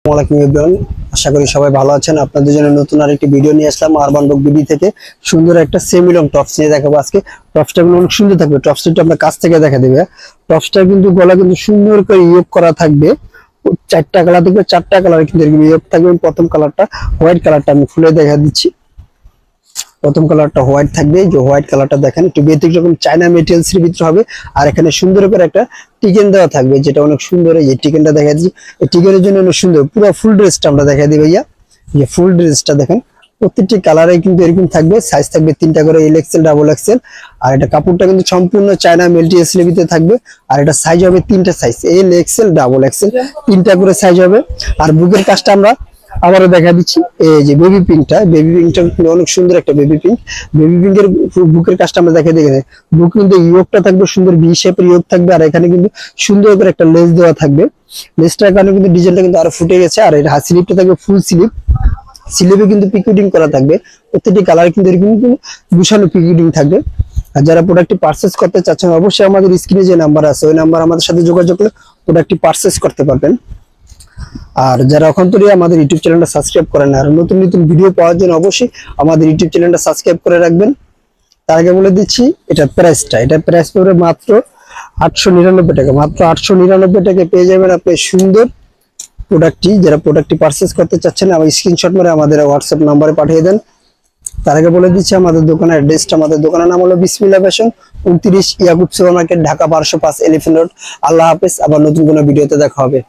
আসসালামু আলাইকুম এভরিওয়ান, আশা করি সবাই ভালো আছেন। আপনাদের জন্য নতুন আরেকটি ভিডিও নিয়ে আসলাম আরবান বুক বিডি থেকে। সুন্দর একটা সেমি লং টপস নিয়ে দেখাবো আজকে। টপসটা কিন্তু অনেক সুন্দর থাকবে। টপসটা আপনার কাছ থেকে দেখা দিবে। টপসটা কিন্তু গলা কিন্তু সুন্দর করে ইয়োগ করা থাকবে। চারটা কালার থাকবে, চারটা কালার কিন্তু এরকম ইয়োগ থাকবে। প্রথম কালারটা হোয়াইট কালারটা আমি খুলে দেখা দিচ্ছি। প্রথম কালারটা হোয়াইট থাকবে, যে হোয়াইট কালারটা দেখেন একটু ব্যতিক্রম চায়না মেটেরিয়ালস এর ভিতরে হবে। আর এখানে সুন্দর করে একটা টিকেন দেওয়া থাকবে, যেটা অনেক সুন্দর। এই টিকেনটা দেখা দিচ্ছি, এই টিকেনের জন্য অনেক সুন্দর। পুরো ফুল ড্রেসটা আমরা দেখা দিই ভাইয়া। যে ফুল ড্রেসটা দেখেন প্রত্যেকটি কালারে কিন্তু এরকম থাকবে। সাইজ থাকবে তিনটা করে, এল এক্সেল, ডাবল এক্সেল। আর এটা কাপড়টা কিন্তু সম্পূর্ণ চায়না মেটেরিয়ালস এর ভিতরে থাকবে। আর এটা সাইজ হবে তিনটা size, L XL, double XL, তিনটা করে সাইজ হবে। আর বুকের কাজটা আমরা আবারও দেখা দিচ্ছি। এই যে বেবি পিঙ্কটা অনেক সুন্দর একটা বেবি পিঙ্ক। বেবি পিঙ্কের বুকের কাজটা আমরা দেখে বুক কিন্তু ইয়োগটা থাকবে সুন্দর ভি শেপের ইয়োগ থাকবে। আর এখানে কিন্তু সুন্দর করে একটা লেস দেওয়া থাকবে। লেসটার কারণে কিন্তু ডিজাইনটা কিন্তু আরো ফুটে গেছে। আর এর স্লিপটা থাকবে ফুল স্লিপ। স্লিপে কিন্তু পিকুটিং করা থাকবে। প্রত্যেকটি কালার কিন্তু এরকম গুছানো পিকুটিং থাকবে। আর যারা প্রোডাক্টটি পারচেজ করতে চাচ্ছেন অবশ্যই আমাদের স্ক্রিনে যে নাম্বার আছে ওই নাম্বার আমাদের সাথে যোগাযোগ করে প্রোডাক্টটি পারচেজ করতে পারবেন। আর যারা এখন তো আমাদের ইউটিউব চ্যানেলটা সাবস্ক্রাইব করেন আর নতুন নতুন ভিডিও পাওয়ার জন্য অবশ্যই আমাদের ইউটিউব চ্যানেলটা সাবস্ক্রাইব করে রাখবেন। তার আগে বলে দিচ্ছি এটা প্রাইস পড়বে মাত্র 899 টাকা। মাত্র 899 টাকায় পেয়ে যাবেন আপনি সুন্দর প্রোডাক্টটি। যারা প্রোডাক্টটি পারচেজ করতে চাচ্ছেন আমার স্ক্রিনশট মেরে আমাদের হোয়াটসঅ্যাপ নম্বরে পাঠিয়ে দেন। তার আগে বলে দিচ্ছি আমাদের দোকানের অ্যাড্রেসটা। আমাদের দোকানের নাম হলো Bismillah fashion, 29 Yakub super market, Dhaka 1205 elephant road. আল্লাহ হাফেজ, আবার নতুন কোনো ভিডিওতে দেখা হবে।